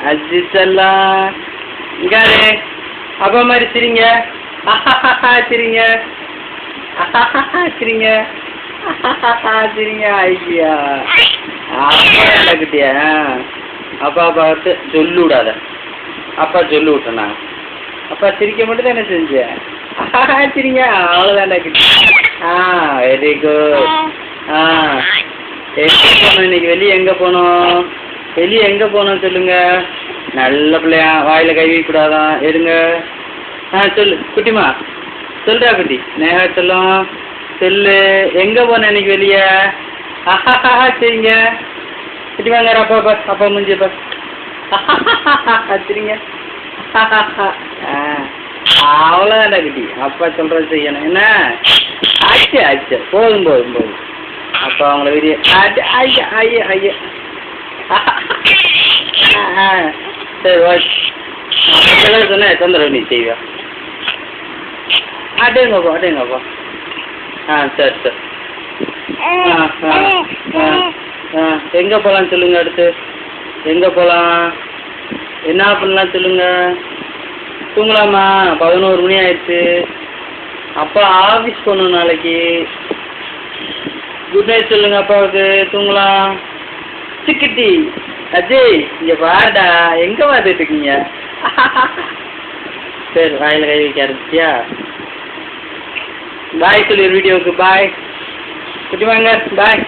அஜித்தெல்லாம் இங்காரு அப்பா மாதிரி சிரிங்க சிரிங்க சிரிங்க சிரிங்க ஐயா அப்பா குட்டியா அப்பா பார்த்து சொல்லு விடாத அப்பா சொல்லு விட்டேண்ணா அப்பா சிரிக்க மட்டும் தானே செஞ்சேன் சிரிங்க அவ்வளோதான்டா குட்டி வெரி குட் எங்கே போனோம் இன்னைக்கு வெளியே எங்கே போனோம் வெளியே எங்கே போனோம் சொல்லுங்க நல்ல பிள்ளையா வாயில் கை வைக்கூடாதான் எடுங்க சொல்லு குட்டிமா சொல்கிறா குட்டி நேகா சொல்லும் சொல்லு எங்கே போனேன் இன்னைக்கு வெளியே சரிங்க குட்டி வாங்க அப்பா அப்பா முடிஞ்சப்பா சரிங்க அவ்வளோதான்டா குட்டி அப்பா சொல்கிறது செய்யணும் என்ன ஆச்சு ஆச்சு போதும் அப்பா அவங்கள வெளியே ஐயா ஐயா ஐயா சரி ஓகே சொன்னேன் தொந்தரவு நீ செய்வா அடேங்கப்பா சரி எங்கே போகலாம் சொல்லுங்கள் அடுத்து எங்கே போகலாம் என்ன பண்ணலாம் சொல்லுங்கள் தூங்கலாமா 11 மணி ஆயிடுச்சு அப்பா ஆஃபீஸ் போகணும் நாளைக்கு குட் நைட் சொல்லுங்கள் அப்பாவுக்கு தூங்கலாம் சிக்கிட்டி அஜய் இங்கே பாருடா எங்கே பார்த்துட்டு இருக்கீங்க சரி வாயில் கை வைக்க ஆரம்பிச்சியா பாய் சொல்லி வீடியோவுக்கு பாய் குட்டி வாங்க பாய்